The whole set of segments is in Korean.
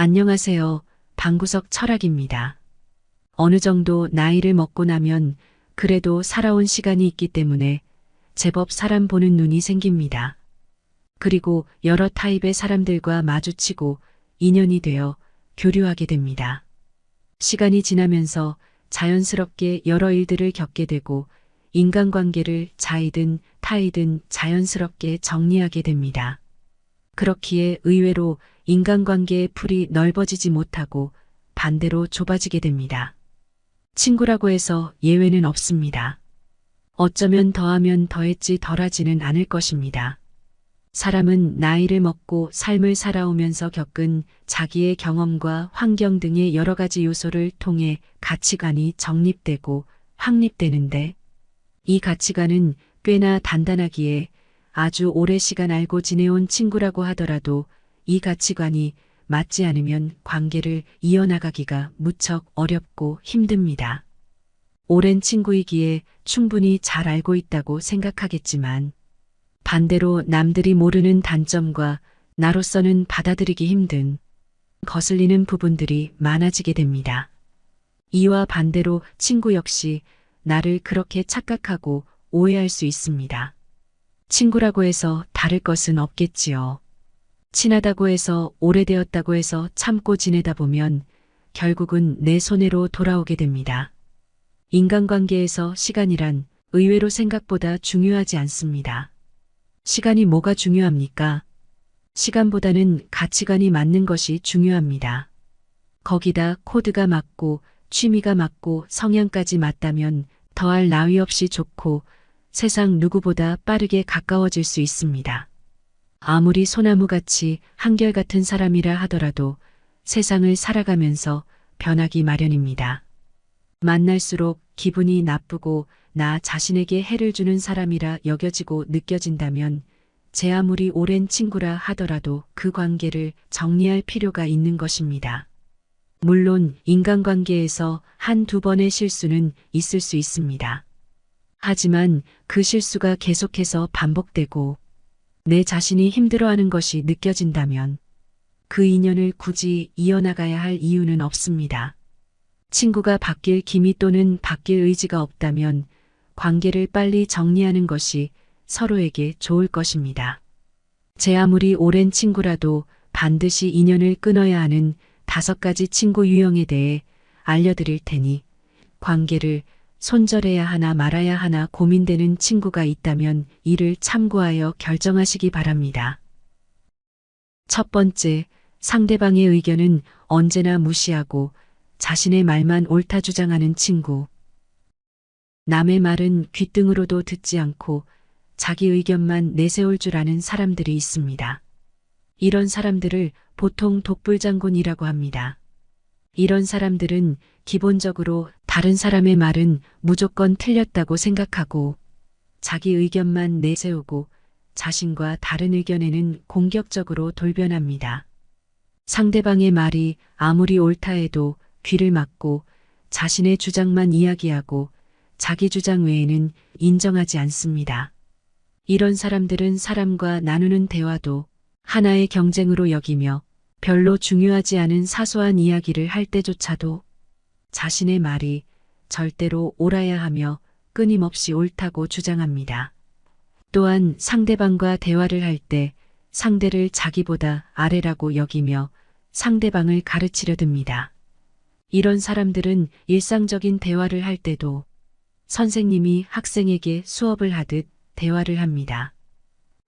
안녕하세요. 방구석 철학입니다. 어느 정도 나이를 먹고 나면 그래도 살아온 시간이 있기 때문에 제법 사람 보는 눈이 생깁니다. 그리고 여러 타입의 사람들과 마주치고 인연이 되어 교류하게 됩니다. 시간이 지나면서 자연스럽게 여러 일들을 겪게 되고 인간관계를 자이든 타이든 자연스럽게 정리하게 됩니다. 그렇기에 의외로 인간관계의 풀이 넓어지지 못하고 반대로 좁아지게 됩니다. 친구라고 해서 예외는 없습니다. 어쩌면 더하면 더했지 덜하지는 않을 것입니다. 사람은 나이를 먹고 삶을 살아오면서 겪은 자기의 경험과 환경 등의 여러 가지 요소를 통해 가치관이 정립되고 확립되는데 이 가치관은 꽤나 단단하기에 아주 오래 시간 알고 지내온 친구라고 하더라도 이 가치관이 맞지 않으면 관계를 이어나가기가 무척 어렵고 힘듭니다. 오랜 친구이기에 충분히 잘 알고 있다고 생각하겠지만 반대로 남들이 모르는 단점과 나로서는 받아들이기 힘든 거슬리는 부분들이 많아지게 됩니다. 이와 반대로 친구 역시 나를 그렇게 착각하고 오해할 수 있습니다. 친구라고 해서 다를 것은 없겠지요. 친하다고 해서 오래되었다고 해서 참고 지내다 보면 결국은 내 손해로 돌아오게 됩니다. 인간관계에서 시간이란 의외로 생각보다 중요하지 않습니다. 시간이 뭐가 중요합니까? 시간보다는 가치관이 맞는 것이 중요합니다. 거기다 코드가 맞고 취미가 맞고 성향까지 맞다면 더할 나위 없이 좋고 세상 누구보다 빠르게 가까워질 수 있습니다. 아무리 소나무같이 한결같은 사람이라 하더라도 세상을 살아가면서 변하기 마련입니다. 만날수록 기분이 나쁘고 나 자신에게 해를 주는 사람이라 여겨지고 느껴진다면 제 아무리 오랜 친구라 하더라도 그 관계를 정리할 필요가 있는 것입니다. 물론 인간관계에서 한두 번의 실수는 있을 수 있습니다. 하지만 그 실수가 계속해서 반복되고 내 자신이 힘들어하는 것이 느껴진다면 그 인연을 굳이 이어나가야 할 이유는 없습니다. 친구가 바뀔 기미 또는 바뀔 의지가 없다면 관계를 빨리 정리하는 것이 서로에게 좋을 것입니다. 제 아무리 오랜 친구라도 반드시 인연을 끊어야 하는 5가지 친구 유형에 대해 알려드릴 테니 관계를 손절해야 하나 말아야 하나 고민되는 친구가 있다면 이를 참고하여 결정하시기 바랍니다. 첫 번째, 상대방의 의견은 언제나 무시하고 자신의 말만 옳다 주장하는 친구. 남의 말은 귓등으로도 듣지 않고 자기 의견만 내세울 줄 아는 사람들이 있습니다. 이런 사람들을 보통 독불장군이라고 합니다. 이런 사람들은 기본적으로 다른 사람의 말은 무조건 틀렸다고 생각하고 자기 의견만 내세우고 자신과 다른 의견에는 공격적으로 돌변합니다. 상대방의 말이 아무리 옳다 해도 귀를 막고 자신의 주장만 이야기하고 자기 주장 외에는 인정하지 않습니다. 이런 사람들은 사람과 나누는 대화도 하나의 경쟁으로 여기며 별로 중요하지 않은 사소한 이야기를 할 때조차도 자신의 말이 절대로 옳아야 하며 끊임없이 옳다고 주장합니다. 또한 상대방과 대화를 할 때 상대를 자기보다 아래라고 여기며 상대방을 가르치려 듭니다. 이런 사람들은 일상적인 대화를 할 때도 선생님이 학생에게 수업을 하듯 대화를 합니다.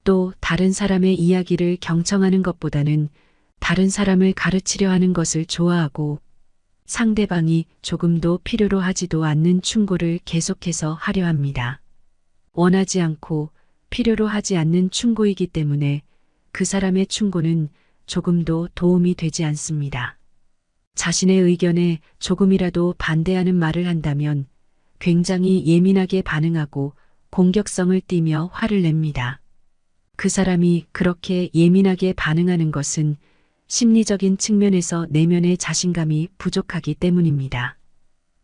또 다른 사람의 이야기를 경청하는 것보다는 다른 사람을 가르치려 하는 것을 좋아하고 상대방이 조금도 필요로 하지도 않는 충고를 계속해서 하려 합니다. 원하지 않고 필요로 하지 않는 충고이기 때문에 그 사람의 충고는 조금도 도움이 되지 않습니다. 자신의 의견에 조금이라도 반대하는 말을 한다면 굉장히 예민하게 반응하고 공격성을 띠며 화를 냅니다. 그 사람이 그렇게 예민하게 반응하는 것은 심리적인 측면에서 내면의 자신감이 부족하기 때문입니다.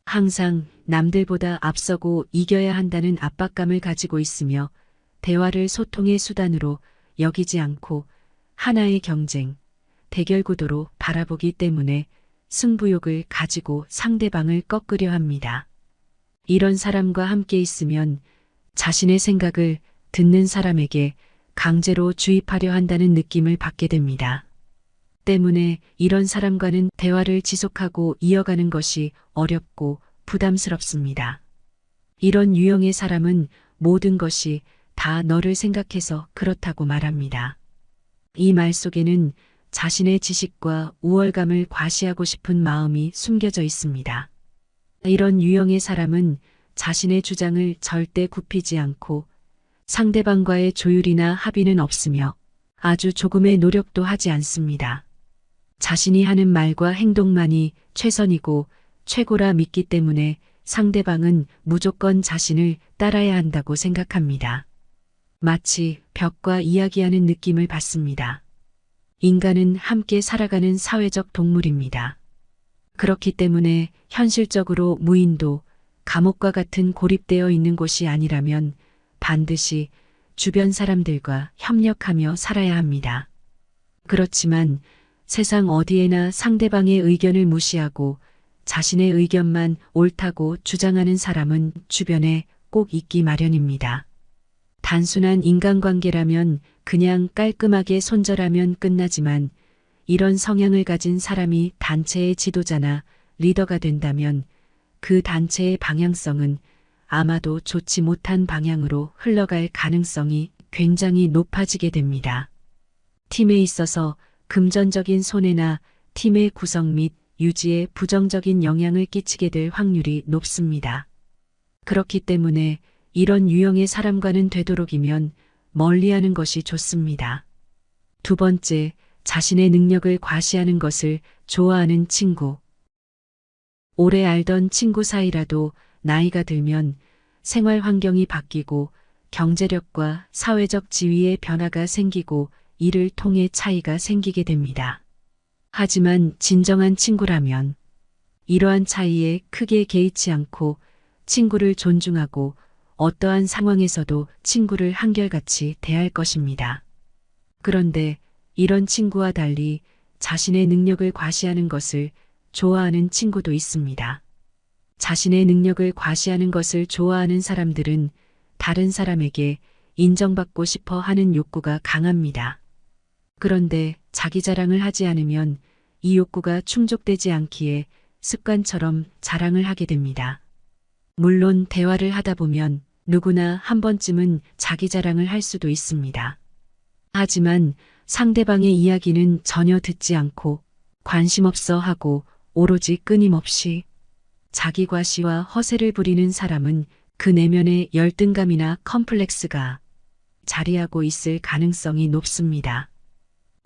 항상 남들보다 앞서고 이겨야 한다는 압박감을 가지고 있으며 대화를 소통의 수단으로 여기지 않고 하나의 경쟁, 대결 구도로 바라보기 때문에 승부욕을 가지고 상대방을 꺾으려 합니다. 이런 사람과 함께 있으면 자신의 생각을 듣는 사람에게 강제로 주입하려 한다는 느낌을 받게 됩니다. 때문에 이런 사람과는 대화를 지속하고 이어가는 것이 어렵고 부담스럽습니다. 이런 유형의 사람은 모든 것이 다 너를 생각해서 그렇다고 말합니다. 이 말 속에는 자신의 지식과 우월감을 과시하고 싶은 마음이 숨겨져 있습니다. 이런 유형의 사람은 자신의 주장을 절대 굽히지 않고 상대방과의 조율이나 합의는 없으며 아주 조금의 노력도 하지 않습니다. 자신이 하는 말과 행동만이 최선이고 최고라 믿기 때문에 상대방은 무조건 자신을 따라야 한다고 생각합니다. 마치 벽과 이야기하는 느낌을 받습니다. 인간은 함께 살아가는 사회적 동물입니다. 그렇기 때문에 현실적으로 무인도, 감옥과 같은 고립되어 있는 곳이 아니라면 반드시 주변 사람들과 협력하며 살아야 합니다. 그렇지만 세상 어디에나 상대방의 의견을 무시하고 자신의 의견만 옳다고 주장하는 사람은 주변에 꼭 있기 마련입니다. 단순한 인간관계라면 그냥 깔끔하게 손절하면 끝나지만 이런 성향을 가진 사람이 단체의 지도자나 리더가 된다면 그 단체의 방향성은 아마도 좋지 못한 방향으로 흘러갈 가능성이 굉장히 높아지게 됩니다. 팀에 있어서 금전적인 손해나 팀의 구성 및 유지에 부정적인 영향을 끼치게 될 확률이 높습니다. 그렇기 때문에 이런 유형의 사람과는 되도록이면 멀리하는 것이 좋습니다. 두 번째, 자신의 능력을 과시하는 것을 좋아하는 친구. 오래 알던 친구 사이라도 나이가 들면 생활 환경이 바뀌고 경제력과 사회적 지위의 변화가 생기고 이를 통해 차이가 생기게 됩니다. 하지만 진정한 친구라면 이러한 차이에 크게 개의치 않고 친구를 존중하고 어떠한 상황에서도 친구를 한결같이 대할 것입니다. 그런데 이런 친구와 달리 자신의 능력을 과시하는 것을 좋아하는 친구도 있습니다. 자신의 능력을 과시하는 것을 좋아하는 사람들은 다른 사람에게 인정받고 싶어 하는 욕구가 강합니다. 그런데 자기 자랑을 하지 않으면 이 욕구가 충족되지 않기에 습관처럼 자랑을 하게 됩니다. 물론 대화를 하다 보면 누구나 한 번쯤은 자기 자랑을 할 수도 있습니다. 하지만 상대방의 이야기는 전혀 듣지 않고 관심 없어 하고 오로지 끊임없이 자기 과시와 허세를 부리는 사람은 그 내면의 열등감이나 컴플렉스가 자리하고 있을 가능성이 높습니다.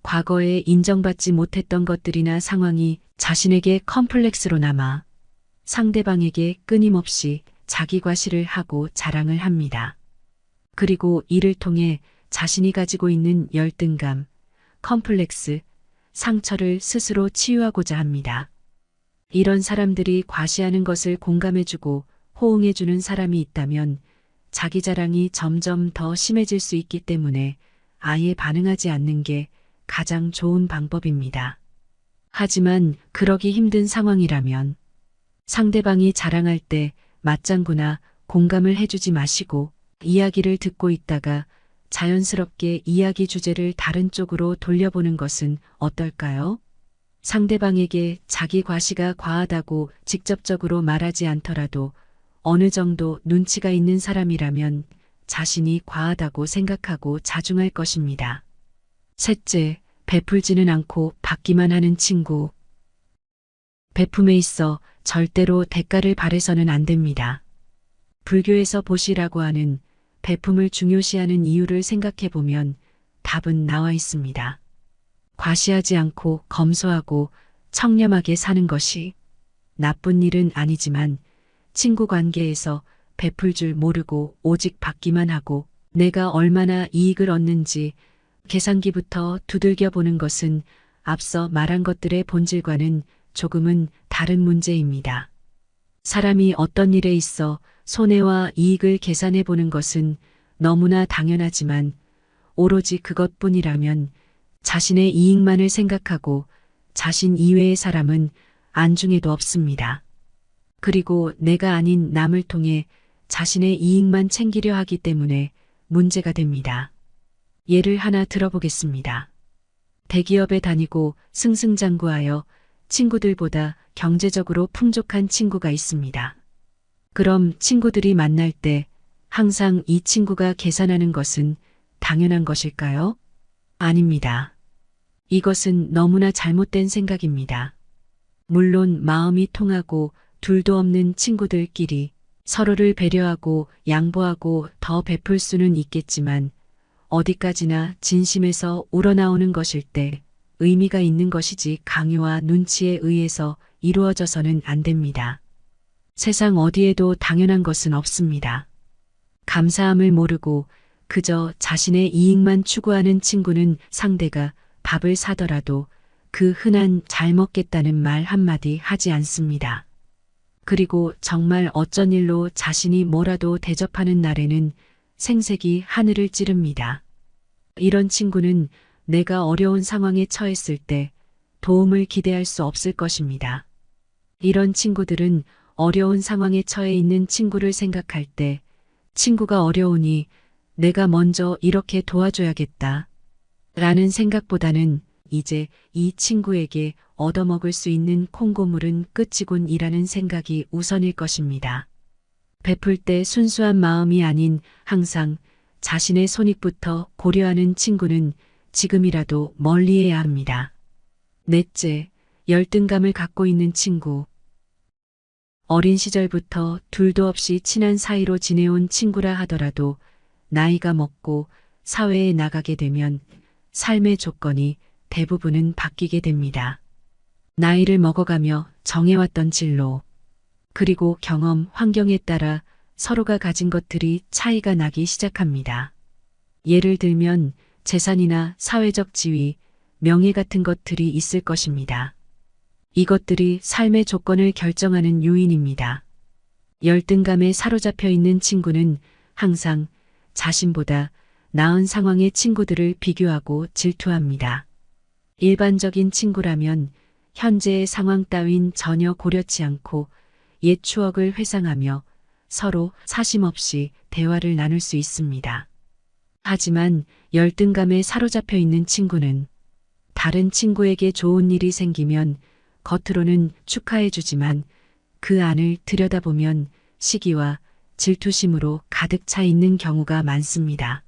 과거에 인정받지 못했던 것들이나 상황이 자신에게 컴플렉스로 남아 상대방에게 끊임없이 자기 과시를 하고 자랑을 합니다. 그리고 이를 통해 자신이 가지고 있는 열등감, 컴플렉스, 상처를 스스로 치유하고자 합니다. 이런 사람들이 과시하는 것을 공감해주고 호응해주는 사람이 있다면 자기 자랑이 점점 더 심해질 수 있기 때문에 아예 반응하지 않는 게 가장 좋은 방법입니다. 하지만 그러기 힘든 상황이라면 상대방이 자랑할 때 맞장구나 공감을 해주지 마시고 이야기를 듣고 있다가 자연스럽게 이야기 주제를 다른 쪽으로 돌려보는 것은 어떨까요? 상대방에게 자기 과시가 과하다고 직접적으로 말하지 않더라도 어느 정도 눈치가 있는 사람이라면 자신이 과하다고 생각하고 자중할 것입니다. 셋째, 베풀지는 않고 받기만 하는 친구. 베품에 있어 절대로 대가를 바래서는 안 됩니다. 불교에서 보시라고 하는 베품을 중요시하는 이유를 생각해 보면 답은 나와 있습니다. 과시하지 않고 검소하고 청렴하게 사는 것이 나쁜 일은 아니지만 친구 관계에서 베풀 줄 모르고 오직 받기만 하고 내가 얼마나 이익을 얻는지 계산기부터 두들겨 보는 것은 앞서 말한 것들의 본질과는 조금은 다른 문제입니다. 사람이 어떤 일에 있어 손해와 이익을 계산해 보는 것은 너무나 당연하지만 오로지 그것뿐이라면 자신의 이익만을 생각하고 자신 이외의 사람은 안중에도 없습니다. 그리고 내가 아닌 남을 통해 자신의 이익만 챙기려 하기 때문에 문제가 됩니다. 예를 하나 들어보겠습니다. 대기업에 다니고 승승장구하여 친구들보다 경제적으로 풍족한 친구가 있습니다. 그럼 친구들이 만날 때 항상 이 친구가 계산하는 것은 당연한 것일까요? 아닙니다. 이것은 너무나 잘못된 생각입니다. 물론 마음이 통하고 둘도 없는 친구들끼리 서로를 배려하고 양보하고 더 베풀 수는 있겠지만 어디까지나 진심에서 우러나오는 것일 때 의미가 있는 것이지 강요와 눈치에 의해서 이루어져서는 안 됩니다. 세상 어디에도 당연한 것은 없습니다. 감사함을 모르고 그저 자신의 이익만 추구하는 친구는 상대가 밥을 사더라도 그 흔한 잘 먹겠다는 말 한마디 하지 않습니다. 그리고 정말 어쩐 일로 자신이 뭐라도 대접하는 날에는 생색이 하늘을 찌릅니다. 이런 친구는 내가 어려운 상황에 처했을 때 도움을 기대할 수 없을 것입니다. 이런 친구들은 어려운 상황에 처해 있는 친구를 생각할 때 친구가 어려우니 내가 먼저 이렇게 도와줘야겠다 라는 생각보다는 이제 이 친구에게 얻어먹을 수 있는 콩고물은 끝이군 이라는 생각이 우선일 것입니다. 베풀 때 순수한 마음이 아닌 항상 자신의 손익부터 고려하는 친구는 지금이라도 멀리해야 합니다. 넷째, 열등감을 갖고 있는 친구. 어린 시절부터 둘도 없이 친한 사이로 지내온 친구라 하더라도 나이가 먹고 사회에 나가게 되면 삶의 조건이 대부분은 바뀌게 됩니다. 나이를 먹어가며 정해왔던 진로, 그리고 경험, 환경에 따라 서로가 가진 것들이 차이가 나기 시작합니다. 예를 들면 재산이나 사회적 지위, 명예 같은 것들이 있을 것입니다. 이것들이 삶의 조건을 결정하는 요인입니다. 열등감에 사로잡혀 있는 친구는 항상 자신보다 나은 상황의 친구들을 비교하고 질투합니다. 일반적인 친구라면 현재의 상황 따윈 전혀 고려치 않고 옛 추억을 회상하며 서로 사심 없이 대화를 나눌 수 있습니다. 하지만 열등감에 사로잡혀 있는 친구는 다른 친구에게 좋은 일이 생기면 겉으로는 축하해주지만 그 안을 들여다보면 시기와 질투심으로 가득 차 있는 경우가 많습니다.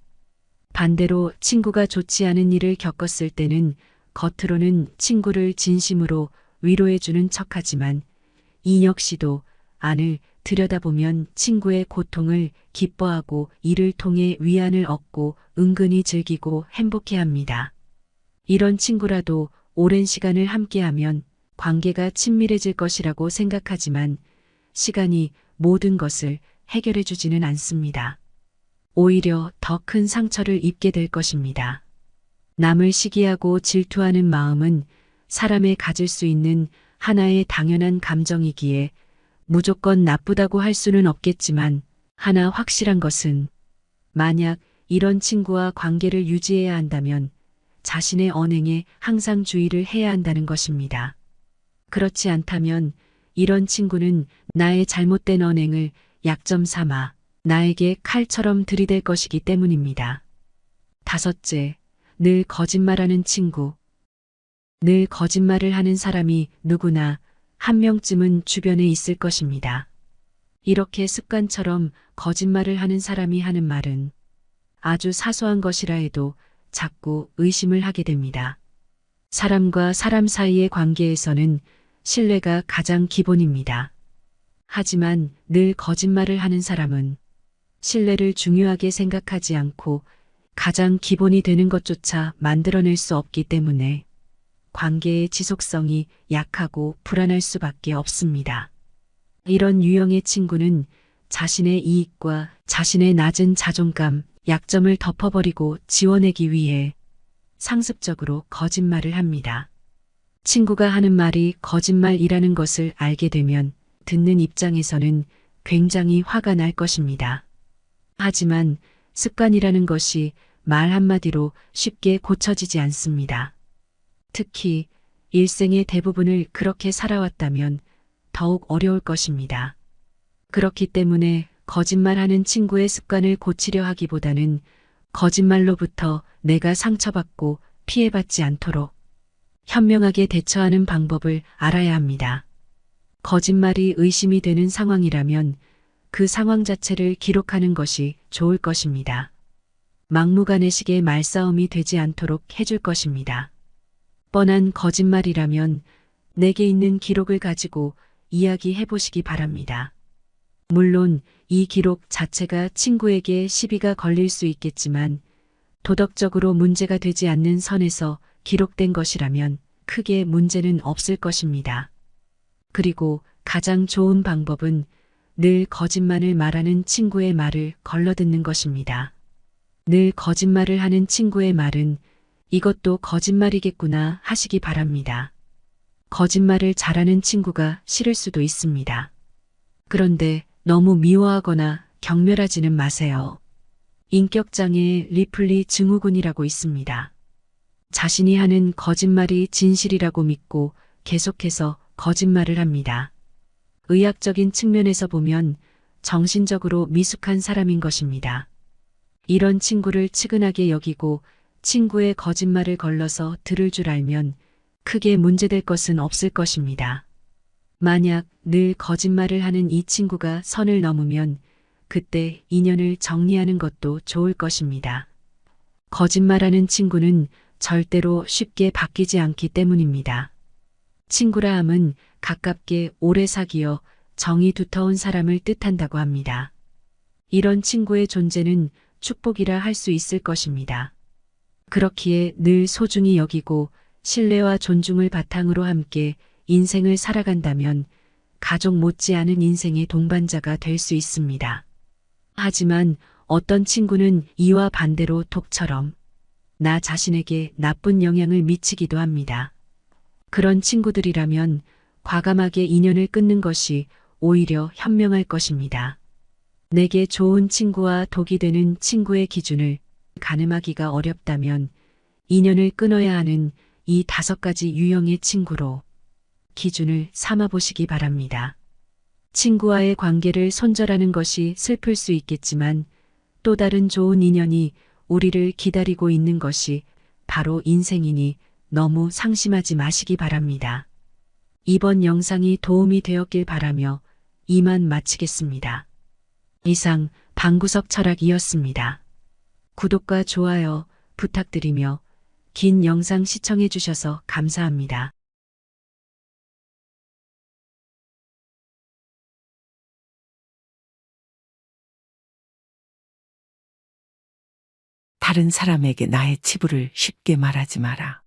반대로 친구가 좋지 않은 일을 겪었을 때는 겉으로는 친구를 진심으로 위로해주는 척하지만 이 역시도 안을 들여다보면 친구의 고통을 기뻐하고 이를 통해 위안을 얻고 은근히 즐기고 행복해합니다. 이런 친구라도 오랜 시간을 함께하면 관계가 친밀해질 것이라고 생각하지만 시간이 모든 것을 해결해주지는 않습니다. 오히려 더 큰 상처를 입게 될 것입니다. 남을 시기하고 질투하는 마음은 사람의 가질 수 있는 하나의 당연한 감정이기에 무조건 나쁘다고 할 수는 없겠지만 하나 확실한 것은 만약 이런 친구와 관계를 유지해야 한다면 자신의 언행에 항상 주의를 해야 한다는 것입니다. 그렇지 않다면 이런 친구는 나의 잘못된 언행을 약점 삼아 나에게 칼처럼 들이댈 것이기 때문입니다. 다섯째, 늘 거짓말하는 친구. 늘 거짓말을 하는 사람이 누구나 한 명쯤은 주변에 있을 것입니다. 이렇게 습관처럼 거짓말을 하는 사람이 하는 말은 아주 사소한 것이라 해도 자꾸 의심을 하게 됩니다. 사람과 사람 사이의 관계에서는 신뢰가 가장 기본입니다. 하지만 늘 거짓말을 하는 사람은 신뢰를 중요하게 생각하지 않고 가장 기본이 되는 것조차 만들어낼 수 없기 때문에 관계의 지속성이 약하고 불안할 수밖에 없습니다. 이런 유형의 친구는 자신의 이익과 자신의 낮은 자존감, 약점을 덮어버리고 지워내기 위해 상습적으로 거짓말을 합니다. 친구가 하는 말이 거짓말이라는 것을 알게 되면 듣는 입장에서는 굉장히 화가 날 것입니다. 하지만 습관이라는 것이 말 한마디로 쉽게 고쳐지지 않습니다. 특히 일생의 대부분을 그렇게 살아왔다면 더욱 어려울 것입니다. 그렇기 때문에 거짓말하는 친구의 습관을 고치려 하기보다는 거짓말로부터 내가 상처받고 피해받지 않도록 현명하게 대처하는 방법을 알아야 합니다. 거짓말이 의심이 되는 상황이라면 그 상황 자체를 기록하는 것이 좋을 것입니다. 막무가내식의 말싸움이 되지 않도록 해줄 것입니다. 뻔한 거짓말이라면 내게 있는 기록을 가지고 이야기해 보시기 바랍니다. 물론 이 기록 자체가 친구에게 시비가 걸릴 수 있겠지만 도덕적으로 문제가 되지 않는 선에서 기록된 것이라면 크게 문제는 없을 것입니다. 그리고 가장 좋은 방법은 늘 거짓말을 말하는 친구의 말을 걸러듣는 것입니다. 늘 거짓말을 하는 친구의 말은 이것도 거짓말이겠구나 하시기 바랍니다. 거짓말을 잘하는 친구가 싫을 수도 있습니다. 그런데 너무 미워하거나 경멸하지는 마세요. 인격장애의 리플리 증후군이라고 있습니다. 자신이 하는 거짓말이 진실이라고 믿고 계속해서 거짓말을 합니다. 의학적인 측면에서 보면 정신적으로 미숙한 사람인 것입니다. 이런 친구를 측은하게 여기고 친구의 거짓말을 걸러서 들을 줄 알면 크게 문제될 것은 없을 것입니다. 만약 늘 거짓말을 하는 이 친구가 선을 넘으면 그때 인연을 정리하는 것도 좋을 것입니다. 거짓말하는 친구는 절대로 쉽게 바뀌지 않기 때문입니다. 친구라 함은 가깝게 오래 사귀어 정이 두터운 사람을 뜻한다고 합니다. 이런 친구의 존재는 축복이라 할 수 있을 것입니다. 그렇기에 늘 소중히 여기고 신뢰와 존중을 바탕으로 함께 인생을 살아간다면 가족 못지않은 인생의 동반자가 될 수 있습니다. 하지만 어떤 친구는 이와 반대로 독처럼 나 자신에게 나쁜 영향을 미치기도 합니다. 그런 친구들이라면 과감하게 인연을 끊는 것이 오히려 현명할 것입니다. 내게 좋은 친구와 독이 되는 친구의 기준을 가늠하기가 어렵다면 인연을 끊어야 하는 이 5가지 유형의 친구로 기준을 삼아 보시기 바랍니다. 친구와의 관계를 손절하는 것이 슬플 수 있겠지만 또 다른 좋은 인연이 우리를 기다리고 있는 것이 바로 인생이니 너무 상심하지 마시기 바랍니다. 이번 영상이 도움이 되었길 바라며 이만 마치겠습니다. 이상 방구석 철학이었습니다. 구독과 좋아요 부탁드리며 긴 영상 시청해 주셔서 감사합니다. 다른 사람에게 나의 치부를 쉽게 말하지 마라.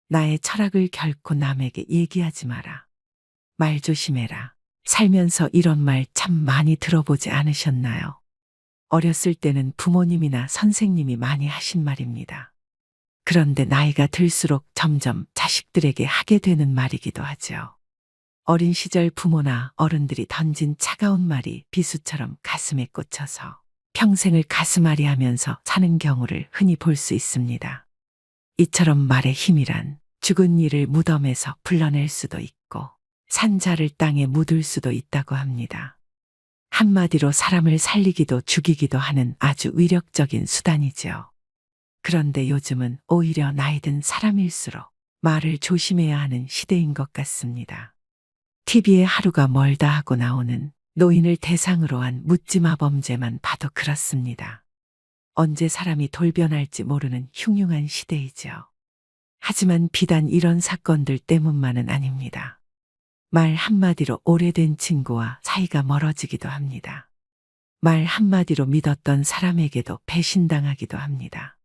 나의 철학을 결코 남에게 얘기하지 마라. 말 조심해라. 살면서 이런 말 참 많이 들어보지 않으셨나요? 어렸을 때는 부모님이나 선생님이 많이 하신 말입니다. 그런데 나이가 들수록 점점 자식들에게 하게 되는 말이기도 하죠. 어린 시절 부모나 어른들이 던진 차가운 말이 비수처럼 가슴에 꽂혀서 평생을 가슴앓이 하면서 사는 경우를 흔히 볼 수 있습니다. 이처럼 말의 힘이란 죽은 이를 무덤에서 불러낼 수도 있고 산자를 땅에 묻을 수도 있다고 합니다. 한마디로 사람을 살리기도 죽이기도 하는 아주 위력적인 수단이죠. 그런데 요즘은 오히려 나이든 사람일수록 말을 조심해야 하는 시대인 것 같습니다. TV에 하루가 멀다 하고 나오는 노인을 대상으로 한 묻지마 범죄만 봐도 그렇습니다. 언제 사람이 돌변할지 모르는 흉흉한 시대이죠. 하지만 비단 이런 사건들 때문만은 아닙니다. 말 한마디로 오래된 친구와 사이가 멀어지기도 합니다. 말 한마디로 믿었던 사람에게도 배신당하기도 합니다.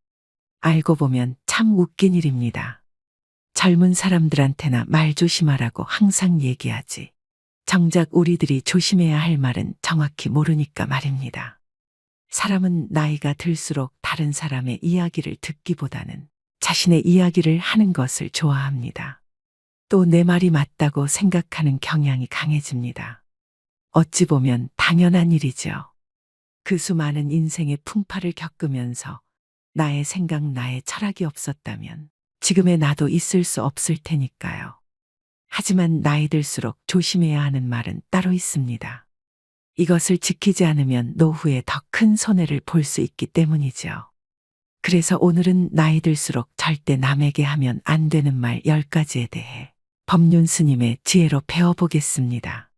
알고 보면 참 웃긴 일입니다. 젊은 사람들한테나 말 조심하라고 항상 얘기하지. 정작 우리들이 조심해야 할 말은 정확히 모르니까 말입니다. 사람은 나이가 들수록 다른 사람의 이야기를 듣기보다는 자신의 이야기를 하는 것을 좋아합니다. 또 내 말이 맞다고 생각하는 경향이 강해집니다. 어찌 보면 당연한 일이죠. 그 수많은 인생의 풍파를 겪으면서 나의 생각, 나의 철학이 없었다면 지금의 나도 있을 수 없을 테니까요. 하지만 나이 들수록 조심해야 하는 말은 따로 있습니다. 이것을 지키지 않으면 노후에 더 큰 손해를 볼 수 있기 때문이죠. 그래서 오늘은 나이 들수록 절대 남에게 하면 안 되는 말 10가지에 대해 법륜 스님의 지혜로 배워보겠습니다.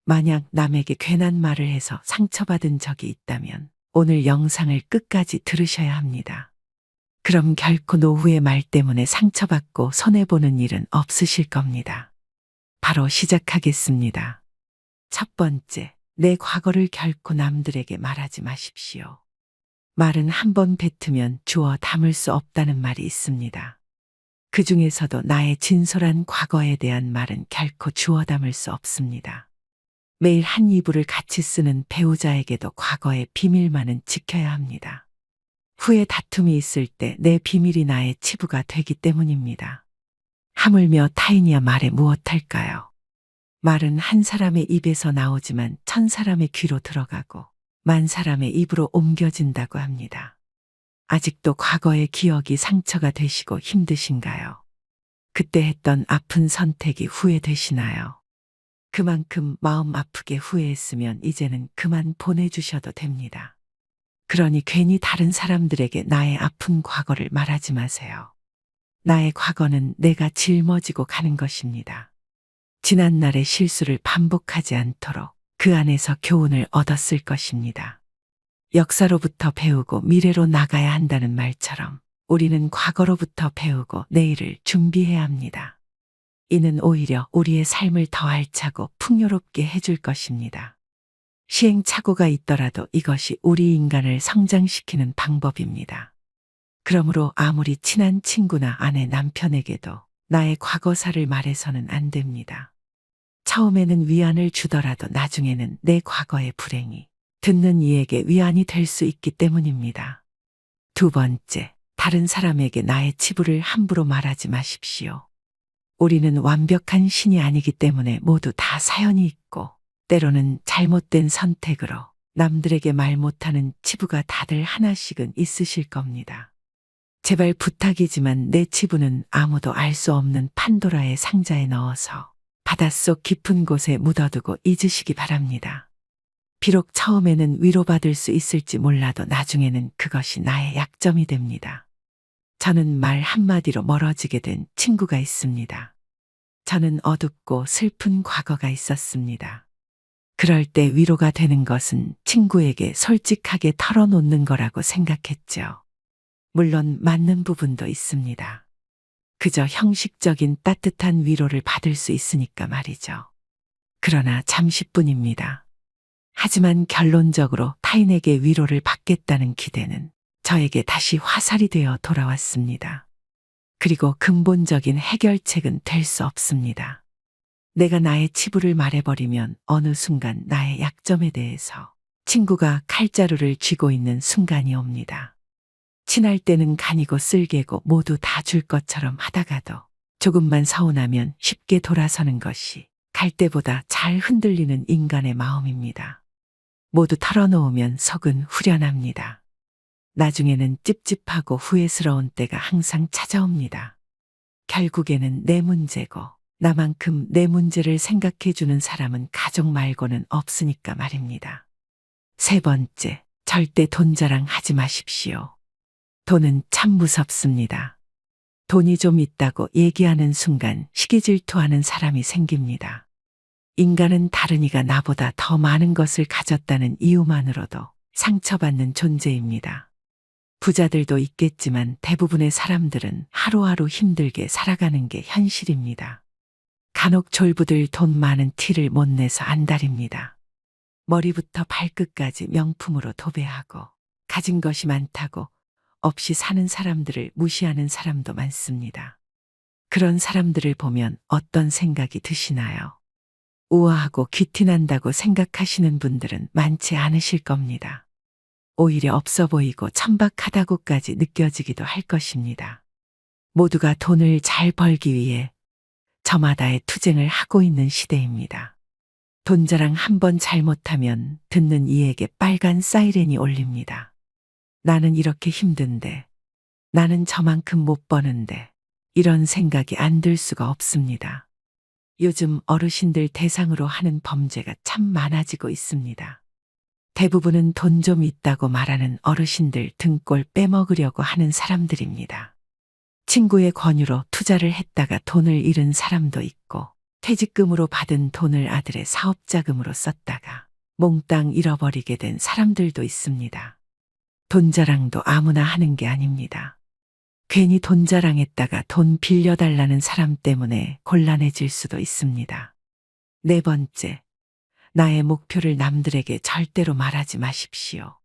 만약 남에게 괜한 말을 해서 상처받은 적이 있다면 오늘 영상을 끝까지 들으셔야 합니다. 그럼 결코 노후의 말 때문에 상처받고 손해보는 일은 없으실 겁니다. 바로 시작하겠습니다. 첫 번째, 내 과거를 결코 남들에게 말하지 마십시오. 말은 한 번 뱉으면 주워 담을 수 없다는 말이 있습니다. 그 중에서도 나의 진솔한 과거에 대한 말은 결코 주워 담을 수 없습니다. 매일 한 이불을 같이 쓰는 배우자에게도 과거의 비밀만은 지켜야 합니다. 후에 다툼이 있을 때 내 비밀이 나의 치부가 되기 때문입니다. 하물며 타인이야 말해 무엇할까요? 말은 한 사람의 입에서 나오지만 1000사람의 귀로 들어가고 10,000사람의 입으로 옮겨진다고 합니다. 아직도 과거의 기억이 상처가 되시고 힘드신가요? 그때 했던 아픈 선택이 후회되시나요? 그만큼 마음 아프게 후회했으면 이제는 그만 보내주셔도 됩니다. 그러니 괜히 다른 사람들에게 나의 아픈 과거를 말하지 마세요. 나의 과거는 내가 짊어지고 가는 것입니다. 지난날의 실수를 반복하지 않도록 그 안에서 교훈을 얻었을 것입니다. 역사로부터 배우고 미래로 나가야 한다는 말처럼 우리는 과거로부터 배우고 내일을 준비해야 합니다. 이는 오히려 우리의 삶을 더 알차고 풍요롭게 해줄 것입니다. 시행착오가 있더라도 이것이 우리 인간을 성장시키는 방법입니다. 그러므로 아무리 친한 친구나 아내, 남편에게도 나의 과거사를 말해서는 안 됩니다. 처음에는 위안을 주더라도 나중에는 내 과거의 불행이 듣는 이에게 위안이 될 수 있기 때문입니다. 두 번째, 다른 사람에게 나의 치부를 함부로 말하지 마십시오. 우리는 완벽한 신이 아니기 때문에 모두 다 사연이 있고 때로는 잘못된 선택으로 남들에게 말 못하는 치부가 다들 하나씩은 있으실 겁니다. 제발 부탁이지만 내 치부는 아무도 알 수 없는 판도라의 상자에 넣어서 바닷속 깊은 곳에 묻어두고 잊으시기 바랍니다. 비록 처음에는 위로받을 수 있을지 몰라도 나중에는 그것이 나의 약점이 됩니다. 저는 말 한마디로 멀어지게 된 친구가 있습니다. 저는 어둡고 슬픈 과거가 있었습니다. 그럴 때 위로가 되는 것은 친구에게 솔직하게 털어놓는 거라고 생각했죠. 물론 맞는 부분도 있습니다. 그저 형식적인 따뜻한 위로를 받을 수 있으니까 말이죠. 그러나 잠시뿐입니다. 하지만 결론적으로 타인에게 위로를 받겠다는 기대는 저에게 다시 화살이 되어 돌아왔습니다. 그리고 근본적인 해결책은 될 수 없습니다. 내가 나의 치부를 말해버리면 어느 순간 나의 약점에 대해서 친구가 칼자루를 쥐고 있는 순간이 옵니다. 친할 때는 간이고 쓸개고 모두 다 줄 것처럼 하다가도 조금만 서운하면 쉽게 돌아서는 것이 갈 때보다 잘 흔들리는 인간의 마음입니다. 모두 털어놓으면 속은 후련합니다. 나중에는 찝찝하고 후회스러운 때가 항상 찾아옵니다. 결국에는 내 문제고 나만큼 내 문제를 생각해주는 사람은 가족 말고는 없으니까 말입니다. 세 번째, 절대 돈 자랑하지 마십시오. 돈은 참 무섭습니다. 돈이 좀 있다고 얘기하는 순간 시기질투하는 사람이 생깁니다. 인간은 다른 이가 나보다 더 많은 것을 가졌다는 이유만으로도 상처받는 존재입니다. 부자들도 있겠지만 대부분의 사람들은 하루하루 힘들게 살아가는 게 현실입니다. 간혹 졸부들 돈 많은 티를 못 내서 안달입니다. 머리부터 발끝까지 명품으로 도배하고 가진 것이 많다고 없이 사는 사람들을 무시하는 사람도 많습니다. 그런 사람들을 보면 어떤 생각이 드시나요? 우아하고 귀티난다고 생각하시는 분들은 많지 않으실 겁니다. 오히려 없어 보이고 천박하다고까지 느껴지기도 할 것입니다. 모두가 돈을 잘 벌기 위해 저마다의 투쟁을 하고 있는 시대입니다. 돈 자랑 한 번 잘못하면 듣는 이에게 빨간 사이렌이 울립니다. 나는 이렇게 힘든데 나는 저만큼 못 버는데 이런 생각이 안 들 수가 없습니다. 요즘 어르신들 대상으로 하는 범죄가 참 많아지고 있습니다. 대부분은 돈 좀 있다고 말하는 어르신들 등골 빼먹으려고 하는 사람들입니다. 친구의 권유로 투자를 했다가 돈을 잃은 사람도 있고, 퇴직금으로 받은 돈을 아들의 사업자금으로 썼다가 몽땅 잃어버리게 된 사람들도 있습니다. 돈 자랑도 아무나 하는 게 아닙니다. 괜히 돈 자랑했다가 돈 빌려달라는 사람 때문에 곤란해질 수도 있습니다. 네 번째, 나의 목표를 남들에게 절대로 말하지 마십시오.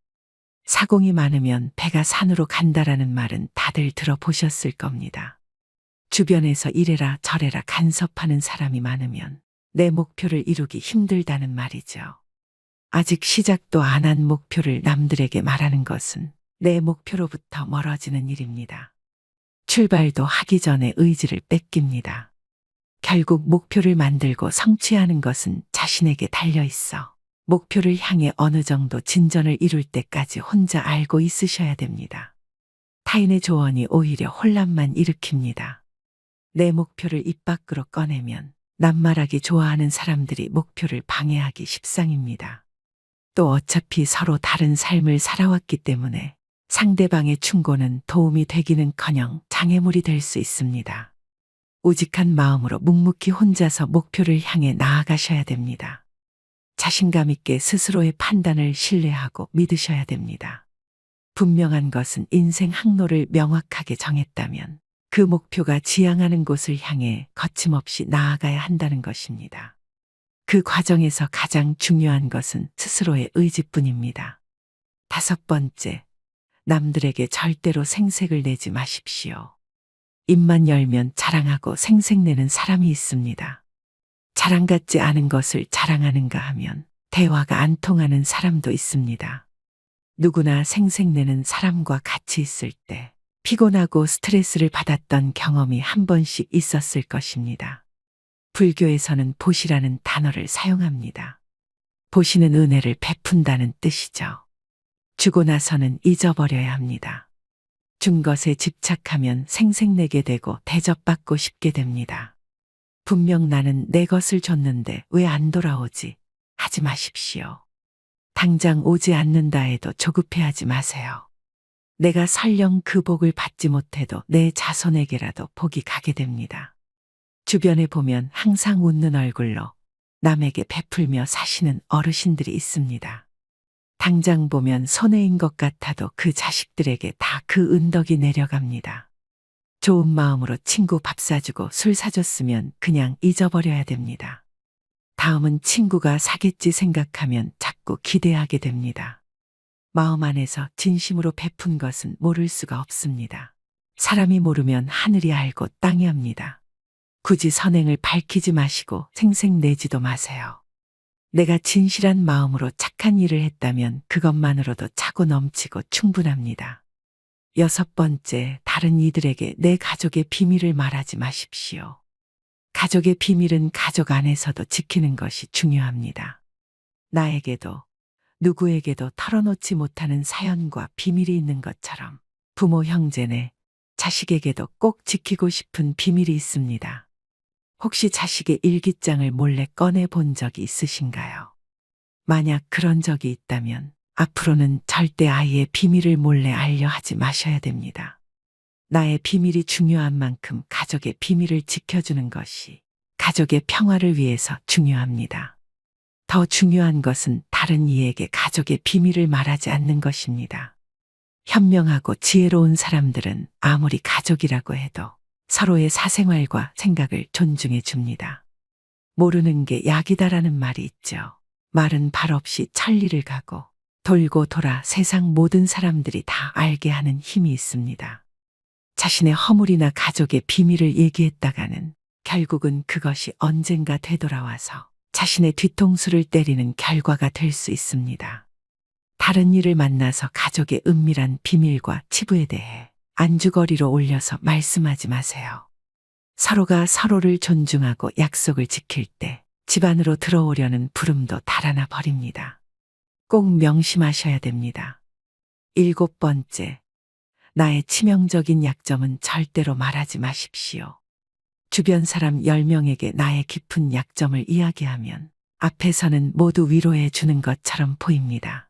사공이 많으면 배가 산으로 간다라는 말은 다들 들어보셨을 겁니다. 주변에서 이래라 저래라 간섭하는 사람이 많으면 내 목표를 이루기 힘들다는 말이죠. 아직 시작도 안 한 목표를 남들에게 말하는 것은 내 목표로부터 멀어지는 일입니다. 출발도 하기 전에 의지를 뺏깁니다. 결국 목표를 만들고 성취하는 것은 자신에게 달려 있어 목표를 향해 어느 정도 진전을 이룰 때까지 혼자 알고 있으셔야 됩니다. 타인의 조언이 오히려 혼란만 일으킵니다. 내 목표를 입 밖으로 꺼내면 낱말하기 좋아하는 사람들이 목표를 방해하기 십상입니다. 또 어차피 서로 다른 삶을 살아왔기 때문에 상대방의 충고는 도움이 되기는커녕 장애물이 될 수 있습니다. 우직한 마음으로 묵묵히 혼자서 목표를 향해 나아가셔야 됩니다. 자신감 있게 스스로의 판단을 신뢰하고 믿으셔야 됩니다. 분명한 것은 인생 항로를 명확하게 정했다면 그 목표가 지향하는 곳을 향해 거침없이 나아가야 한다는 것입니다. 그 과정에서 가장 중요한 것은 스스로의 의지뿐입니다. 다섯 번째, 남들에게 절대로 생색을 내지 마십시오. 입만 열면 자랑하고 생색내는 사람이 있습니다. 자랑 같지 않은 것을 자랑하는가 하면 대화가 안 통하는 사람도 있습니다. 누구나 생색내는 사람과 같이 있을 때 피곤하고 스트레스를 받았던 경험이 한 번씩 있었을 것입니다. 불교에서는 보시라는 단어를 사용합니다. 보시는 은혜를 베푼다는 뜻이죠. 주고 나서는 잊어버려야 합니다. 준 것에 집착하면 생색내게 되고 대접받고 싶게 됩니다. 분명 나는 내 것을 줬는데 왜 안 돌아오지? 하지 마십시오. 당장 오지 않는다 해도 조급해하지 마세요. 내가 설령 그 복을 받지 못해도 내 자손에게라도 복이 가게 됩니다. 주변에 보면 항상 웃는 얼굴로 남에게 베풀며 사시는 어르신들이 있습니다. 당장 보면 손해인 것 같아도 그 자식들에게 다 그 은덕이 내려갑니다. 좋은 마음으로 친구 밥 사주고 술 사줬으면 그냥 잊어버려야 됩니다. 다음은 친구가 사겠지 생각하면 자꾸 기대하게 됩니다. 마음 안에서 진심으로 베푼 것은 모를 수가 없습니다. 사람이 모르면 하늘이 알고 땅이 압니다. 굳이 선행을 밝히지 마시고 생색내지도 마세요. 내가 진실한 마음으로 착한 일을 했다면 그것만으로도 차고 넘치고 충분합니다. 여섯 번째, 다른 이들에게 내 가족의 비밀을 말하지 마십시오. 가족의 비밀은 가족 안에서도 지키는 것이 중요합니다. 나에게도 누구에게도 털어놓지 못하는 사연과 비밀이 있는 것처럼 부모 형제네, 자식에게도 꼭 지키고 싶은 비밀이 있습니다. 혹시 자식의 일기장을 몰래 꺼내 본 적이 있으신가요? 만약 그런 적이 있다면 앞으로는 절대 아이의 비밀을 몰래 알려 하지 마셔야 됩니다. 나의 비밀이 중요한 만큼 가족의 비밀을 지켜주는 것이 가족의 평화를 위해서 중요합니다. 더 중요한 것은 다른 이에게 가족의 비밀을 말하지 않는 것입니다. 현명하고 지혜로운 사람들은 아무리 가족이라고 해도 서로의 사생활과 생각을 존중해 줍니다. 모르는 게 약이다라는 말이 있죠. 말은 발 없이 천리를 가고 돌고 돌아 세상 모든 사람들이 다 알게 하는 힘이 있습니다. 자신의 허물이나 가족의 비밀을 얘기했다가는 결국은 그것이 언젠가 되돌아와서 자신의 뒤통수를 때리는 결과가 될 수 있습니다. 다른 이를 만나서 가족의 은밀한 비밀과 치부에 대해 안주거리로 올려서 말씀하지 마세요. 서로가 서로를 존중하고 약속을 지킬 때 집 안으로 들어오려는 부름도 달아나 버립니다. 꼭 명심하셔야 됩니다. 일곱 번째, 나의 치명적인 약점은 절대로 말하지 마십시오. 주변 사람 10명에게 나의 깊은 약점을 이야기하면 앞에서는 모두 위로해 주는 것처럼 보입니다.